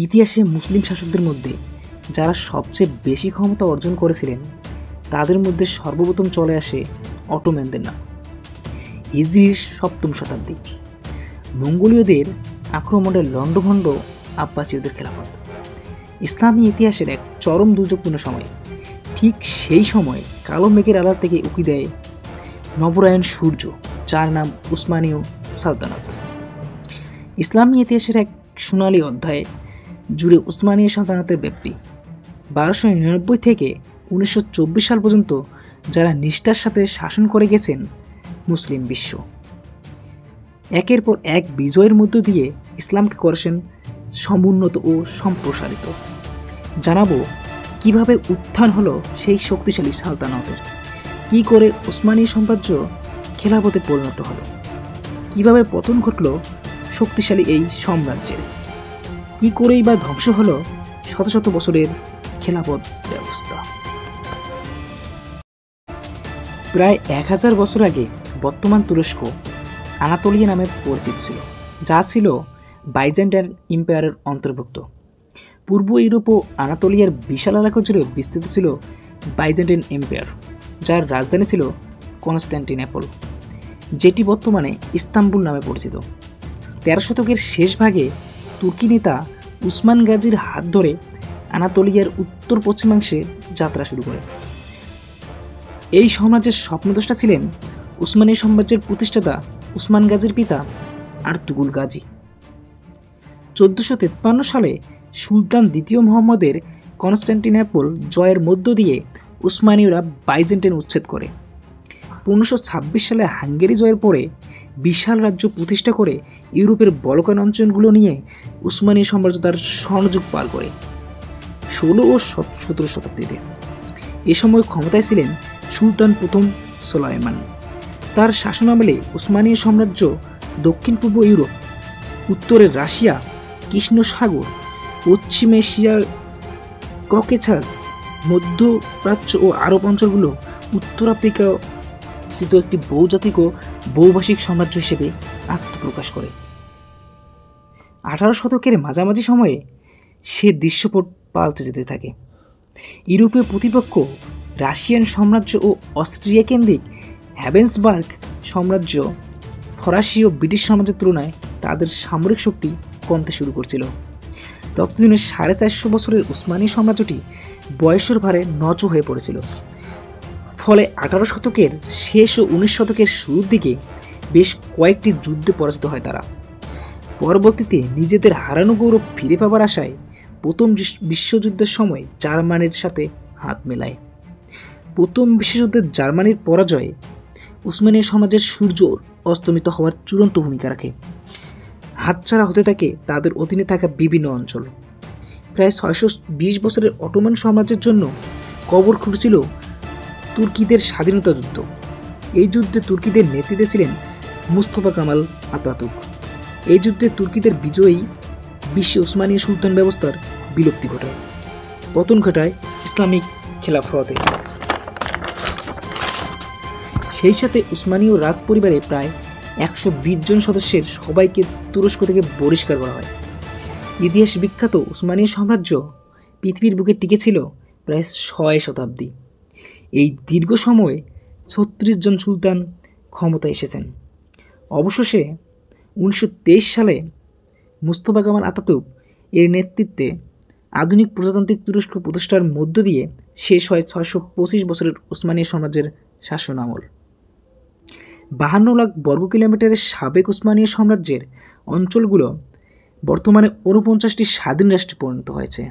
ইতিহাসে মুসলিম শাসকদের মধ্যে যারা সবচেয়ে বেশি ক্ষমতা অর্জন করেছিলেন তাদের মধ্যে সর্বপ্রথম চলে আসে অটোম্যানদের নাম। হিজরির 7ম শতাব্দী মঙ্গোলীয়দের আক্রমণে লণ্ডভণ্ড আব্বাসীয়দের খেলাফত। ইসলামী ইতিহাসের এক চরম দুর্যোগপূর্ণ সময়। ঠিক সেই সময় কালো মেঘের আড়াল থেকে উকি দেয় নবরায়ণ সূর্য, যার নাম উসমানীয় সালতানাত। ইসলামী ইতিহাসের এক সোনালী অধ্যায়ে জুড়ে উসমানীয় সালতানাতের ব্যাপ্তি। 1299 থেকে 1924 সাল পর্যন্ত যারা নিষ্ঠার সাথে শাসন করে গেছেন মুসলিম বিশ্ব, একের পর এক বিজয়ের মধ্য দিয়ে ইসলামকে করেছেন সমুন্নত ও সম্প্রসারিত। জানাবো কিভাবে উত্থান হলো সেই শক্তিশালী সালতানাতের, কি করে উসমানীয় সাম্রাজ্য খেলাফতে পরিণত হলো, কিভাবে পতন ঘটল শক্তিশালী এই সাম্রাজ্যের, কি করেই বা ধ্বংস হলো শত শত বছরের খেলাফত ব্যবস্থা। প্রায় 1000 বছর আগে বর্তমান তুরস্ক আনাতোলিয়া নামে পরিচিত ছিল, যা ছিল বাইজেন্টাইন এম্পায়ারের অন্তর্ভুক্ত। পূর্ব ইউরোপ ও আনাতোলিয়ার বিশাল এলাকা জুড়ে বিস্তৃত ছিল বাইজেন্টাইন এম্পায়ার, যার রাজধানী ছিল কনস্ট্যান্টিনোপল, যেটি বর্তমানে ইস্তাম্বুল নামে পরিচিত। 13 শতকের শেষ ভাগে তুর্কি নেতা উসমান গাজীর হাত ধরে আনাতোলিয়ার উত্তর পশ্চিমাংশে যাত্রা শুরু করে। এই সাম্রাজ্যের স্বপ্নদ্রষ্টা ছিলেন উসমানীয় সাম্রাজ্যের প্রতিষ্ঠাতা উসমান গাজীর পিতা আর্তুগুল গাজী। 1453 সালে সুলতান দ্বিতীয় মুহাম্মদের কনস্ট্যান্টিনোপল জয়ের মধ্য দিয়ে উসমানীয়রা বাইজেন্টাইন উচ্ছেদ করে। 1526 সালে হাঙ্গেরি জয়ের পরে বিশাল রাজ্য প্রতিষ্ঠা করে ইউরোপের বলকান অঞ্চলগুলো নিয়ে উসমানীয় সাম্রাজ্য তার স্বর্ণযুগ পার করে 16 ও 17 শতাব্দীতে। এ সময় ক্ষমতায় ছিলেন সুলতান প্রথম সুলাইমান। তার শাসনামলে উসমানীয় সাম্রাজ্য দক্ষিণ পূর্ব ইউরোপ, উত্তরের রাশিয়া, কৃষ্ণ সাগর, পশ্চিম এশিয়ার ককেসাস, মধ্যপ্রাচ্য ও আরব অঞ্চলগুলো, উত্তর আফ্রিকা স্থিত একটি বহুজাতিক ও বহুভাষিক সাম্রাজ্য হিসেবে আত্মপ্রকাশ করে। 18 শতকের মাঝামাঝি সময়ে সে দৃশ্যপট পাল্টে যেতে থাকে। ইউরোপীয় প্রতিপক্ষ রাশিয়ান সাম্রাজ্য ও অস্ট্রিয়া কেন্দ্রিক হ্যাবেন্সবার্গ সাম্রাজ্য ফরাসি ও ব্রিটিশ সাম্রাজ্যের তুলনায় তাদের সামরিক শক্তি কমতে শুরু করছিল। ততদিনে 450 বছরের উসমানীয় সাম্রাজ্যটি বয়সের ভারে নচ হয়ে পড়েছিল। ফলে 18 শতকের শেষ ও 19 শতকের শুরুর দিকে বেশ কয়েকটি যুদ্ধে পরাজিত হয় তারা। পরবর্তীতে নিজেদের হারানো গৌরব ফিরে পাবার আশায় প্রথম বিশ্বযুদ্ধের সময় জার্মানির সাথে হাত মেলায়। প্রথম বিশ্বযুদ্ধে জার্মানির পরাজয়ে উসমানীয় সাম্রাজ্যের সূর্য অস্তমিত হওয়ার চূড়ান্ত ভূমিকা রাখে। হাতছাড়া হতে থাকে তাদের অধীনে থাকা বিভিন্ন অঞ্চল। প্রায় 620 বছরের অটোমান সাম্রাজ্যের জন্য কবর খুঁড়ছিল তুর্কিদের স্বাধীনতা যুদ্ধ। এই যুদ্ধে তুর্কিদের নেতৃত্বে ছিলেন মুস্তফা কামাল আতাতুর্ক। এই যুদ্ধে তুর্কিদের বিজয়ী বিশ্বে উসমানীয় সুলতান ব্যবস্থার বিলুপ্তি ঘটায়, পতন ঘটায় ইসলামিক খেলাফতে। সেই সাথে উসমানীয় রাজ পরিবারে প্রায় 120 জন সদস্যের সবাইকে তুরস্ক থেকে বহিষ্কার করা হয়। ইতিহাস বিখ্যাত উসমানীয় সাম্রাজ্য পৃথিবীর বুকে টিকেছিল প্রায় 6 শতাব্দী। এই দীর্ঘ সময়ে 36 জন সুলতান ক্ষমতায় এসেছেন। অবশেষে 1923 সালে মুস্তফা কামাল আতাতুর্ক এর নেতৃত্বে আধুনিক প্রজাতান্ত্রিক তুরস্ক প্রতিষ্ঠার মধ্য দিয়ে শেষ হয় 625 বছরের উসমানীয় সাম্রাজ্যের শাসন আমল। 52 লাখ বর্গ কিলোমিটারের সাবেক উসমানীয় সাম্রাজ্যের অঞ্চলগুলো বর্তমানে 49টি স্বাধীন রাষ্ট্রে পরিণত হয়েছে।